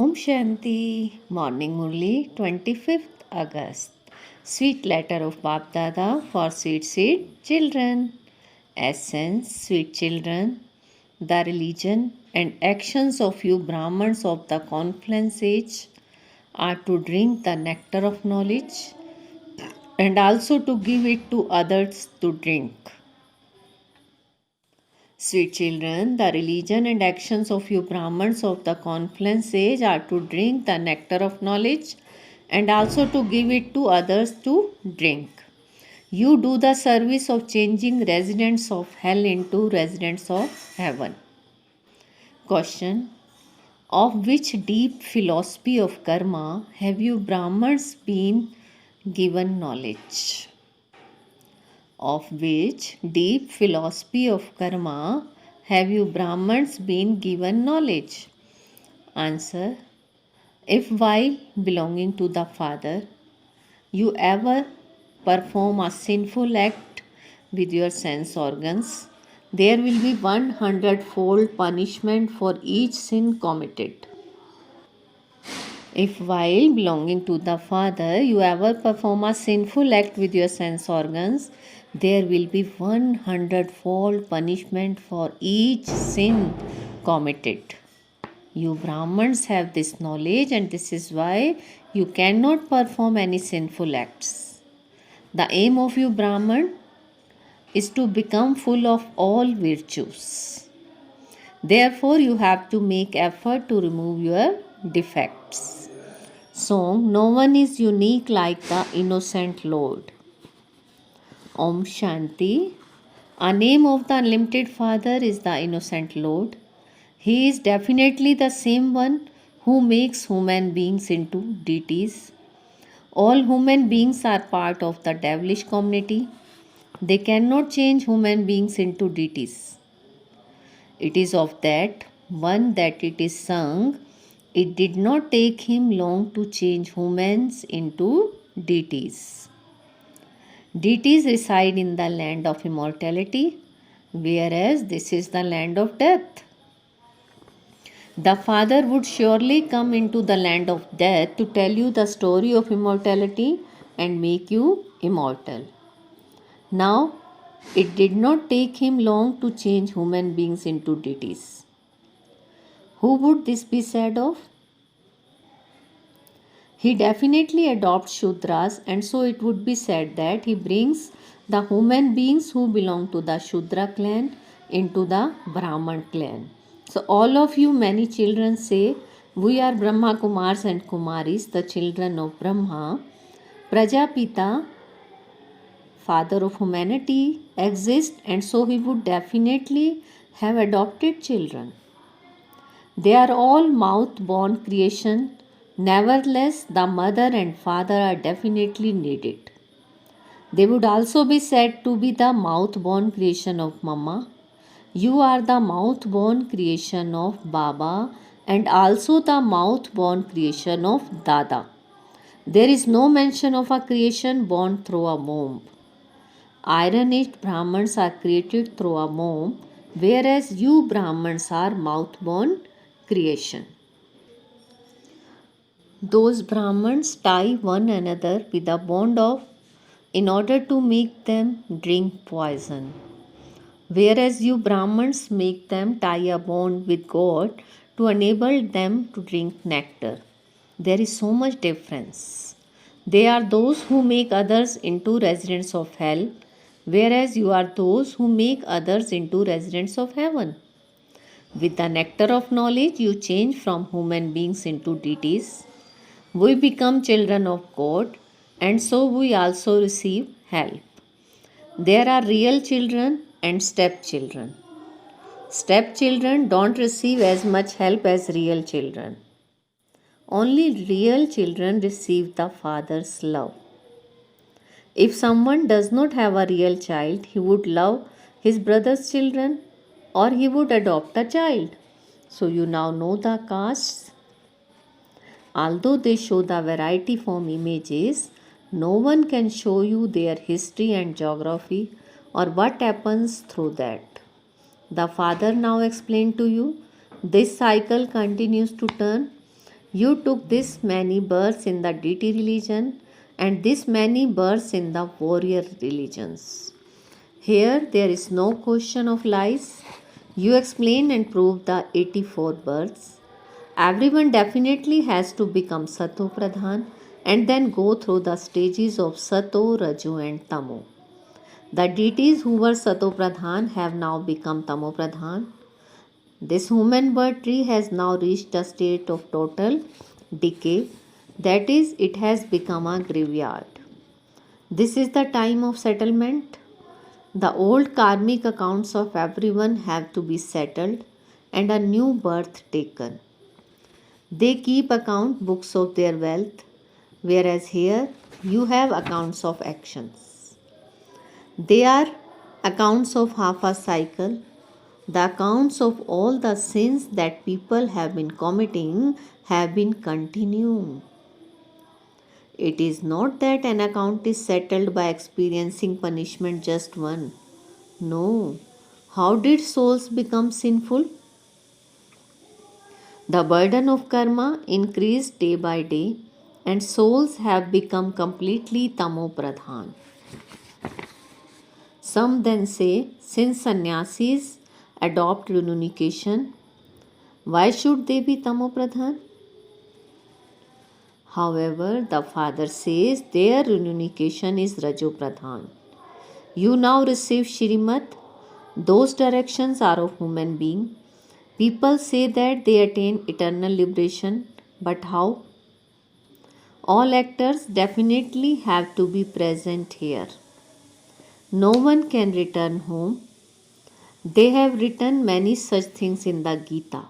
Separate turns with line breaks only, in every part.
Om Shanti, Morning Murli, 25th August. Sweet letter of Bap Dada for sweet children. Essence, sweet children, the religion and actions of you Brahmins of the confluence age are to drink the nectar of knowledge and also to give it to others to drink. Sweet children, the religion and actions of you Brahmins of the confluence age are to drink the nectar of knowledge and also to give it to others to drink. You do the service of changing residents of hell into residents of heaven. Question: of which deep philosophy of karma have you Brahmins been given knowledge? Of which deep philosophy of karma have you Brahmins been given knowledge? Answer: if while belonging to the Father you ever perform a sinful act with your sense organs, there will be 100-fold punishment for each sin committed. If while belonging to the Father you ever perform a sinful act with your sense organs, there will be 100-fold punishment for each sin committed. You Brahmins have this knowledge, and this is why you cannot perform any sinful acts. The aim of you Brahman is to become full of all virtues. Therefore, you have to make effort to remove your defects. Song: no one is unique like the innocent Lord. Om Shanti. A name of the Unlimited Father is the Innocent Lord. He is definitely the same one who makes human beings into deities. All human beings are part of the devilish community. They cannot change human beings into deities. It is of that one that it is sung, it did not take him long to change humans into deities. Deities reside in the land of immortality, whereas this is the land of death. The Father would surely come into the land of death to tell you the story of immortality and make you immortal. Now, it did not take him long to change human beings into deities. Who would this be said of? He definitely adopts Shudras, and so it would be said that he brings the human beings who belong to the Shudra clan into the Brahman clan. So all of you, many children say, we are Brahma Kumars and Kumaris, the children of Brahma. Prajapita, father of humanity, exists, and so he would definitely have adopted children. They are all mouth-born creation. Nevertheless, the mother and father are definitely needed. They would also be said to be the mouth-born creation of Mama. You are the mouth-born creation of Baba and also the mouth-born creation of Dada. There is no mention of a creation born through a womb. Iron-aged Brahmins are created through a womb, whereas you Brahmins are mouth-born creation. Those Brahmins tie one another with a bond of in order to make them drink poison, whereas you Brahmins make them tie a bond with God to enable them to drink nectar. There is so much difference. They are those who make others into residents of hell, whereas you are those who make others into residents of heaven. With the nectar of knowledge, you change from human beings into deities. We become children of God, and so we also receive help. There are real children and stepchildren. Stepchildren don't receive as much help as real children. Only real children receive the Father's love. If someone does not have a real child, he would love his brother's children or he would adopt a child. So you now know the castes. Although they show the variety form images, no one can show you their history and geography or what happens through that. The Father now explained to you, this cycle continues to turn You took this many births in the deity religion and this many births in the warrior religions. Here there is no question of lies. You explain and prove the 84 births. Everyone definitely has to become Sato Pradhan and then go through the stages of Sato, Raju and Tamo. The deities who were Sato Pradhan have now become Tamo Pradhan. This human birth tree has now reached a state of total decay, that is, it has become a graveyard. This is the time of settlement. The old karmic accounts of everyone have to be settled and a new birth taken. They keep account books of their wealth, whereas here you have accounts of actions. They are accounts of half a cycle, the accounts of all the sins that people have been committing have been continuing. It is not that an account is settled by experiencing punishment just one. No. How did souls become sinful? The burden of karma increased day by day and souls have become completely tamo pradhan. Some then say, since sannyasis adopt renunciation, why should they be tamo pradhan? However, the father says their renunciation is rajo pradhan. You now receive Shrimat. Those directions are of human being. People say that they attain eternal liberation, but how? All actors definitely have to be present here. No one can return home. They have written many such things in the Gita.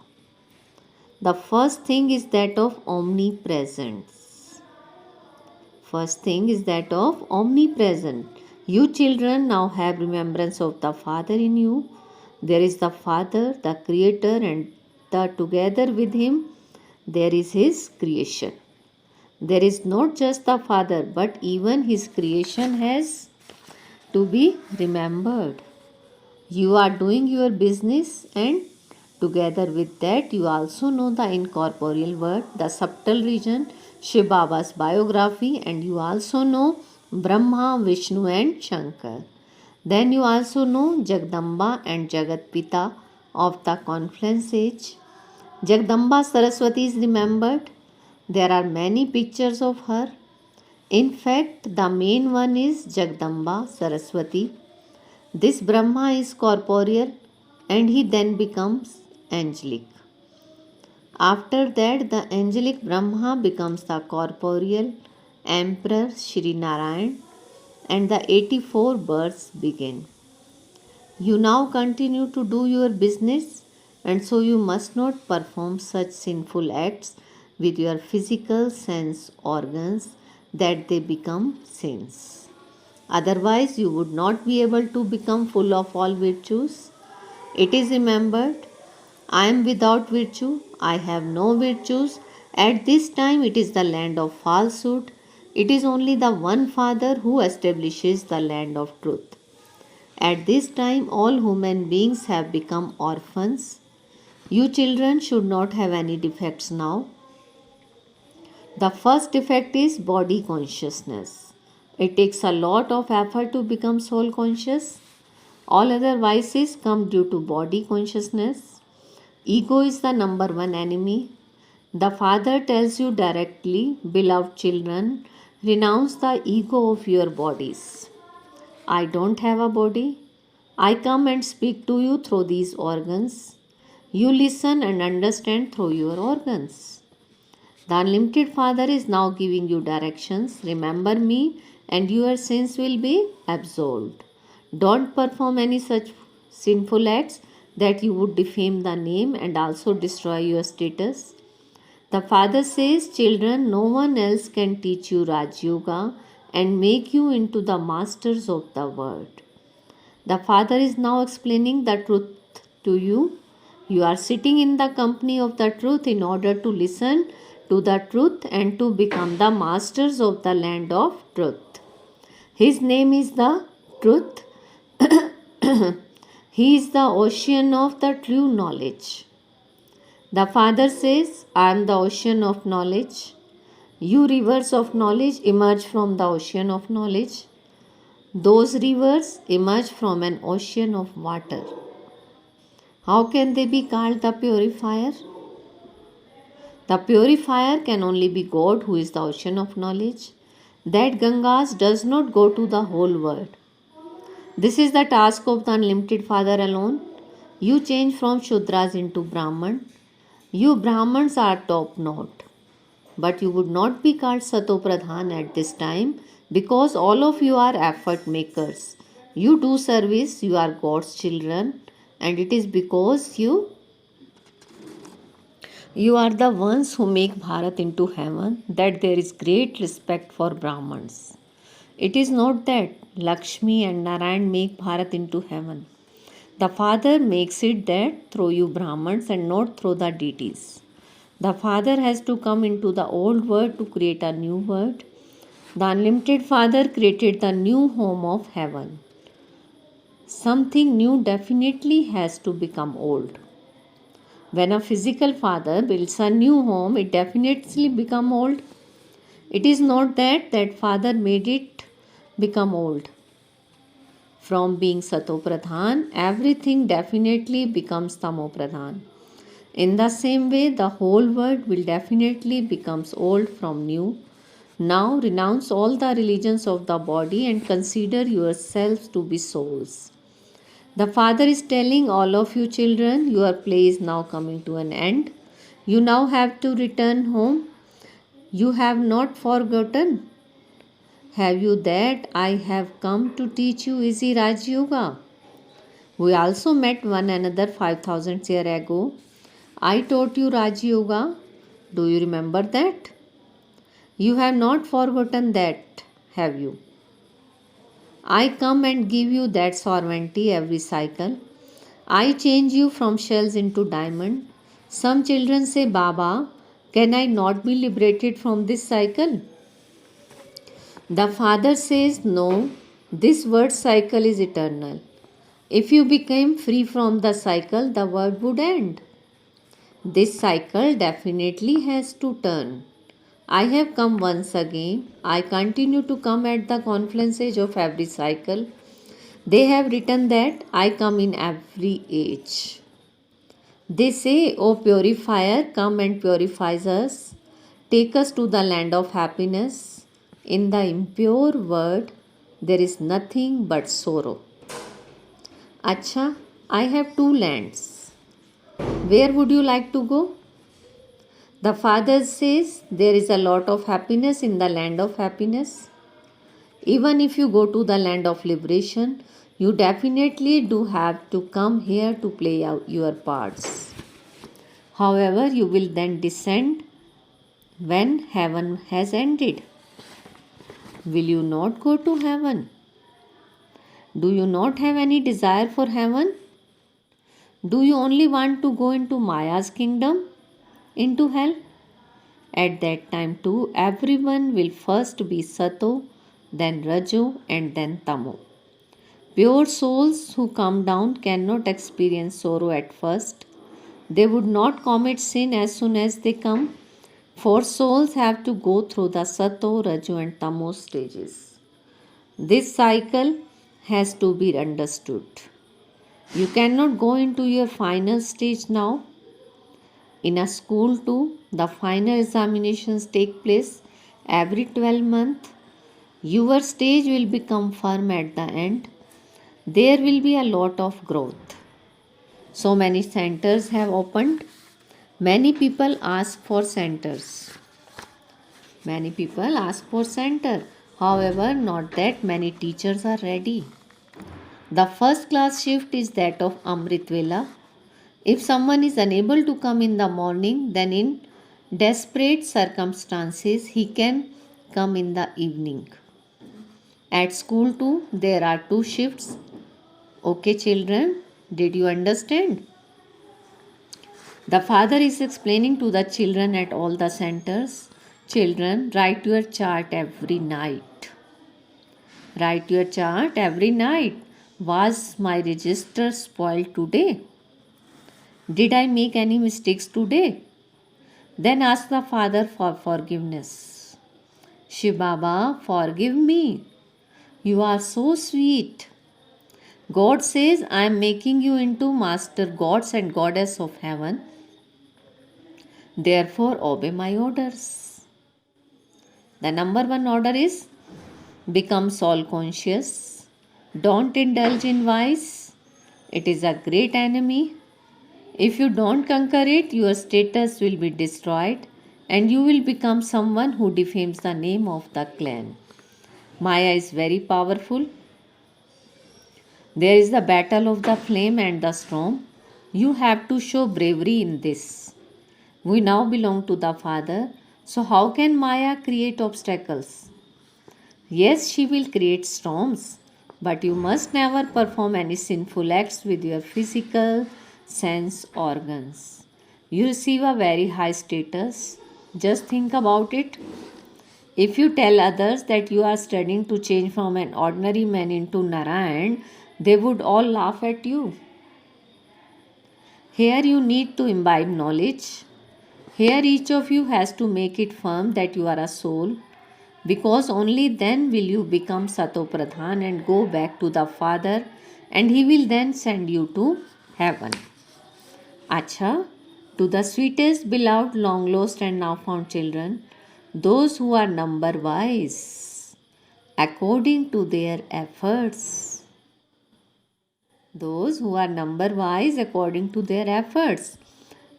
The first thing is that of omnipresence. First thing is that of omnipresent. You children now have remembrance of the Father in you. There is the Father, the Creator, and together with Him there is His creation. There is not just the Father, but even His creation has to be remembered. You are doing your business, and together with that you also know the incorporeal world, the subtle region, Shiv Baba's biography, and you also know Brahma, Vishnu and Shankar. Then you also know Jagdamba and Jagat Pita of the confluence age. Jagdamba Saraswati is remembered. There are many pictures of her. In fact, the main one is Jagdamba Saraswati. This Brahma is corporeal and he then becomes angelic. After that, the angelic Brahma becomes the corporeal Emperor Shri Narayan and the 84 births begin. You now continue to do your business and so you must not perform such sinful acts with your physical sense organs that they become sins. Otherwise, you would not be able to become full of all virtues. It is remembered, I am without virtue, I have no virtues. At this time, it is the land of falsehood. It is only the one Father who establishes the land of truth. At this time, all human beings have become orphans. You children should not have any defects now. The first defect is body consciousness. It takes a lot of effort to become soul conscious. All other vices come due to body consciousness. Ego is the number one enemy. The Father tells you directly, beloved children, renounce the ego of your bodies. I don't have a body. I come and speak to you through these organs. You listen and understand through your organs. The Unlimited Father is now giving you directions. Remember me and your sins will be absolved. Don't perform any such sinful acts that you would defame the name and also destroy your status. The Father says, children, no one else can teach you Raj Yoga and make you into the masters of the world. The Father is now explaining the truth to you. You are sitting in the company of the truth in order to listen to the truth and to become the masters of the land of truth. His name is the truth. He is the ocean of the true knowledge. The father says, I am the ocean of knowledge. You rivers of knowledge emerge from the ocean of knowledge. Those rivers emerge from an ocean of water. How can they be called the purifier? The purifier can only be God, who is the ocean of knowledge. That Gangas does not go to the whole world. This is the task of the unlimited Father alone. You change from Shudras into Brahman. You Brahmans are top note. But you would not be called Sato Pradhan at this time because all of you are effort makers. You do service, you are God's children, and it is because you are the ones who make Bharat into heaven that there is great respect for Brahmans. It is not that Lakshmi and Narayan make Bharat into heaven. The Father makes it that through you Brahmans and not through the deities. The Father has to come into the old world to create a new world. The unlimited Father created the new home of heaven. Something new definitely has to become old. When a physical father builds a new home, it definitely becomes old. It is not that father made it become old. From being Sato Pradhan, everything definitely becomes Tamo Pradhan. In the same way, the whole world will definitely becomes old from new. Now renounce all the religions of the body and consider yourselves to be souls. The Father is telling all of you children, your play is now coming to an end. You now have to return home. You have not forgotten. Have you that I have come to teach you easy Raj Yoga? We also met one another 5000 years ago. I taught you Raj Yoga. Do you remember that? You have not forgotten that, have you? I come and give you that sovereignty every cycle. I change you from shells into diamond. Some children say, Baba, can I not be liberated from this cycle? The Father says, no, this word cycle is eternal. If you became free from the cycle, the world would end. This cycle definitely has to turn. I have come once again. I continue to come at the confluence age of every cycle. They have written that I come in every age. They say, O purifier, come and purifies us. Take us to the land of happiness. In the impure world, there is nothing but sorrow. Acha, I have two lands. Where would you like to go? The Father says there is a lot of happiness in the land of happiness. Even if you go to the land of liberation, you definitely do have to come here to play out your parts. However, you will then descend when heaven has ended. Will you not go to heaven? Do you not have any desire for heaven? Do you only want to go into Maya's kingdom? Into hell? At that time too, everyone will first be Sato, then Rajo, and then Tamo. Pure souls who come down cannot experience sorrow at first. They would not commit sin as soon as they come, for souls have to go through the Sato, Rajo, and Tamo stages. This cycle has to be understood. You cannot go into your final stage now. In a school too, the final examinations take place every 12 months. Your stage will become firm at the end. There will be a lot of growth. So many centers have opened. Many people ask for centers. Many people ask for center. However, not that many teachers are ready. The first class shift is that of Amrit Vela. If someone is unable to come in the morning, then in desperate circumstances, he can come in the evening. At school too, there are two shifts. Okay, children, did you understand? The Father is explaining to the children at all the centers. Children, write your chart every night. Write your chart every night. Was my register spoiled today? Did I make any mistakes today? Then ask the Father for forgiveness. Shiv Baba, forgive me. You are so sweet. God says, I am making you into master gods and goddess of heaven. Therefore, obey my orders. The number one order is become soul conscious. Don't indulge in vice. It is a great enemy. If you don't conquer it, your status will be destroyed and you will become someone who defames the name of the clan. Maya is very powerful. There is the battle of the flame and the storm. You have to show bravery in this. We now belong to the Father. So, how can Maya create obstacles? Yes, she will create storms, but you must never perform any sinful acts with your physical sense organs. You receive a very high status. Just think about it. If you tell others that you are studying to change from an ordinary man into Narayan, they would all laugh at you. Here you need to imbibe knowledge. Here each of you has to make it firm that you are a soul, because only then will you become Sato Pradhan and go back to the Father, and He will then send you to heaven. Acha, to the sweetest, beloved, long lost and now found children, those who are number wise, according to their efforts. Those who are number wise according to their efforts.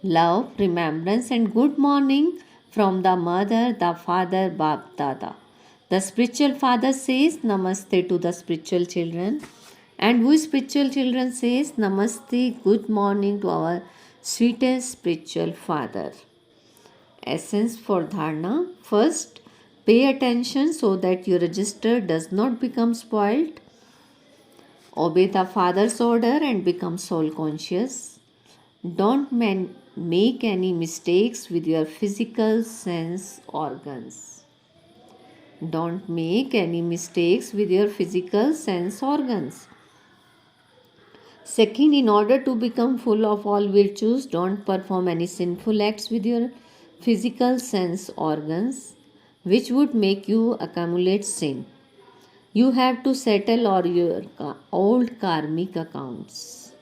Love, remembrance, and good morning from the mother, the father, Bap Dada. The spiritual father says Namaste to the spiritual children, and we spiritual children says Namaste, good morning to our sweetest spiritual father. Essence for dharana. First, pay attention so that your register does not become spoiled. Obey the Father's order and become soul conscious. Don't make any mistakes with your physical sense organs. Don't make any mistakes with your physical sense organs. Second, in order to become full of all virtues, don't perform any sinful acts with your physical sense organs, which would make you accumulate sin. You have to settle all your old karmic accounts.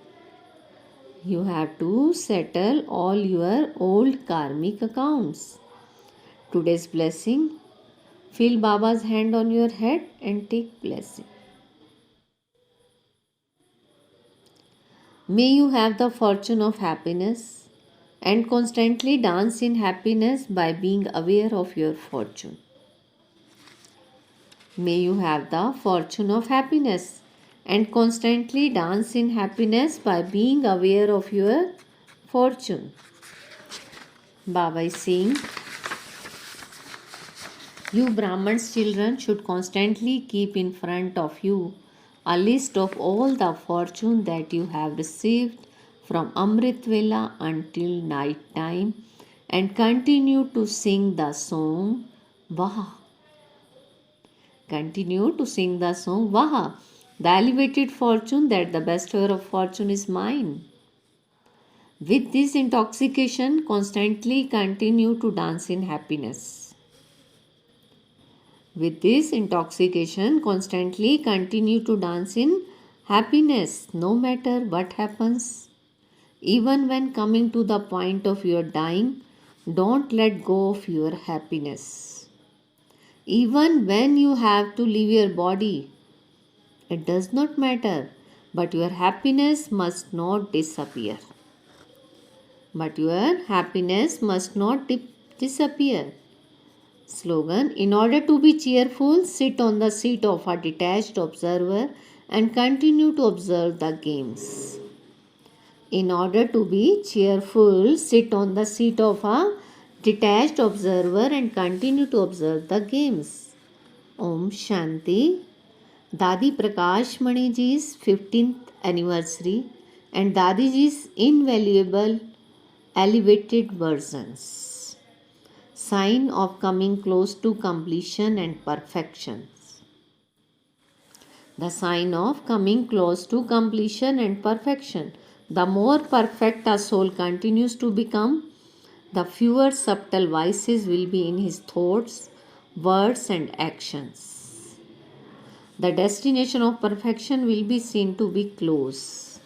You have to settle all your old karmic accounts. Today's blessing. Feel Baba's hand on your head and take blessing. May you have the fortune of happiness and constantly dance in happiness by being aware of your fortune. May you have the fortune of happiness and constantly dance in happiness by being aware of your fortune. Baba is saying, you Brahman's children should constantly keep in front of you a list of all the fortune that you have received from Amrit Vela until night time and continue to sing the song Vaha. Continue to sing the song Vaha, the elevated fortune that the bestower of fortune is mine. With this intoxication, constantly continue to dance in happiness. With this intoxication, constantly continue to dance in happiness, no matter what happens. Even when coming to the point of your dying, don't let go of your happiness. Even when you have to leave your body, it does not matter, but your happiness must not disappear. But your happiness must not disappear. Slogan, in order to be cheerful, sit on the seat of a detached observer and continue to observe the games. In order to be cheerful, sit on the seat of a detached observer and continue to observe the games. Om Shanti. Dadi Prakash Mani Ji's 15th anniversary and Dadi Ji's invaluable elevated versions. Sign of coming close to completion and perfection. The sign of coming close to completion and perfection. The more perfect a soul continues to become, the fewer subtle vices will be in his thoughts, words, and actions. The destination of perfection will be seen to be close.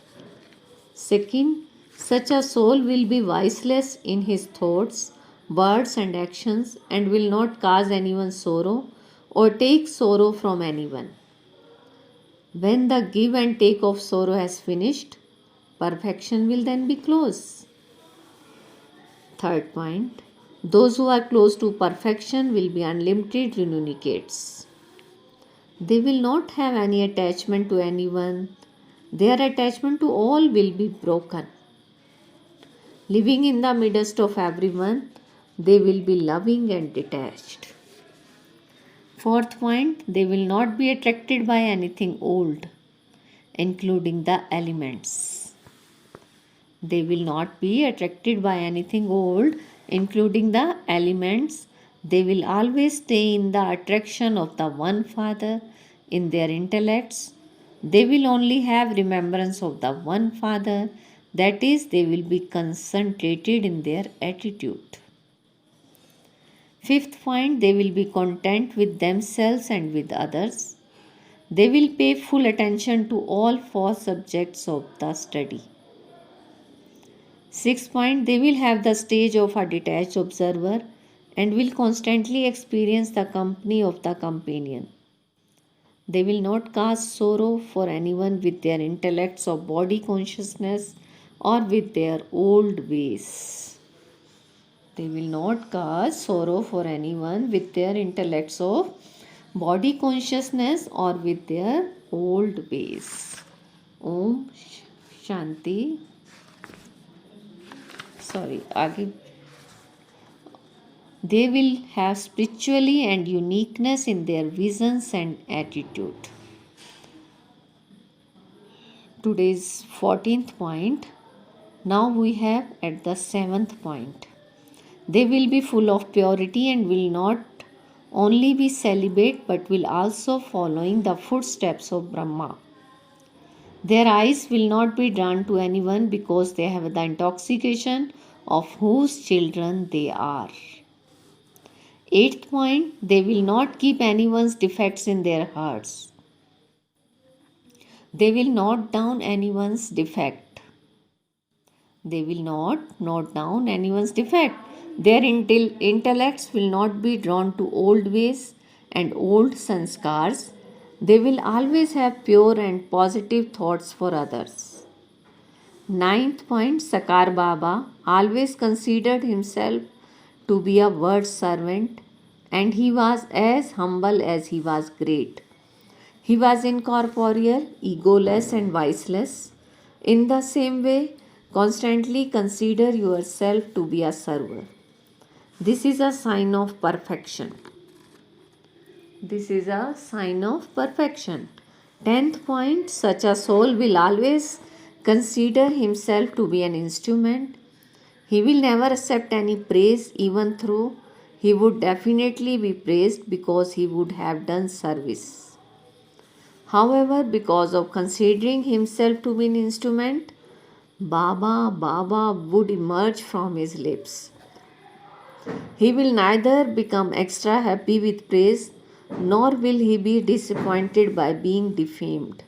Second, such a soul will be viceless in his thoughts, words, and actions and will not cause anyone sorrow or take sorrow from anyone. When the give and take of sorrow has finished, perfection will then be close. Third point, those who are close to perfection will be unlimited renunciates. They will not have any attachment to anyone. Their attachment to all will be broken. Living in the midst of everyone, they will be loving and detached. Fourth point, they will not be attracted by anything old, including the elements. They will not be attracted by anything old, including the elements. They will always stay in the attraction of the one Father in their intellects. They will only have remembrance of the one Father, that is, they will be concentrated in their attitude. Fifth point, they will be content with themselves and with others. They will pay full attention to all four subjects of the study. Sixth point, they will have the stage of a detached observer and will constantly experience the company of the companion. They will not cause sorrow for anyone with their intellects of body consciousness or with their old ways. They will not cause sorrow for anyone with their intellects of body consciousness or with their old ways. Om Shanti. They will have spiritually and uniqueness in their visions and attitude. Today's 14th point. Now we have at the 7th point. They will be full of purity and will not only be celibate but will also following the footsteps of Brahma. Their eyes will not be drawn to anyone because they have the intoxication of whose children they are. 8th point, they will not keep anyone's defects in their hearts. They will not down anyone's defect. They will not note down anyone's defect. Their intellects will not be drawn to old ways and old sanskars. They will always have pure and positive thoughts for others. 9th point, Sakar Baba always considered himself to be a word servant and he was as humble as he was great. He was incorporeal, egoless and viceless. In the same way, constantly consider yourself to be a server. This is a sign of perfection. This is a sign of perfection. 10th point, such a soul will always consider himself to be an instrument. He will never accept any praise, even though he would definitely be praised because he would have done service. However, because of considering himself to be an instrument, Baba would emerge from his lips. He will neither become extra happy with praise nor will he be disappointed by being defamed.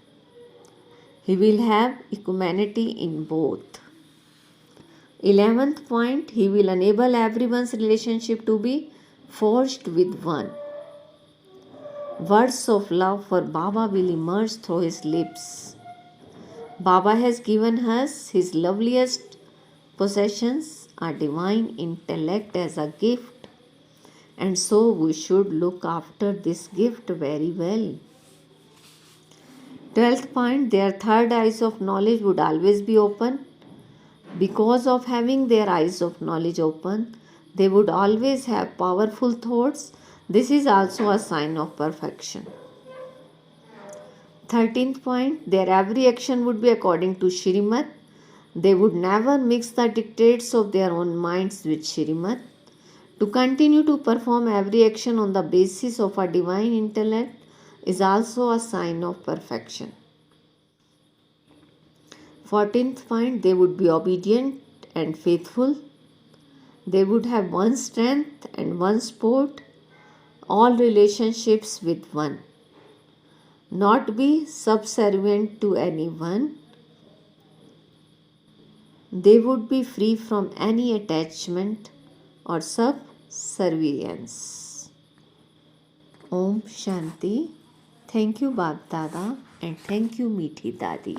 He will have equanimity in both. 11th point, he will enable everyone's relationship to be forged with one. Words of love for Baba will emerge through his lips. Baba has given us his loveliest possessions, a divine intellect as a gift, and so we should look after this gift very well. 12th point, their third eyes of knowledge would always be open. Because of having their eyes of knowledge open, they would always have powerful thoughts. This is also a sign of perfection. 13th point, their every action would be according to Shrimad. They would never mix the dictates of their own minds with Shrimad. To continue to perform every action on the basis of a divine intellect is also a sign of perfection. 14th point, they would be obedient and faithful. They would have one strength and one sport, all relationships with one. Not be subservient to anyone. They would be free from any attachment or subservience. Om Shanti. Thank you, Bab Dada, and thank you, Meethi Dadi.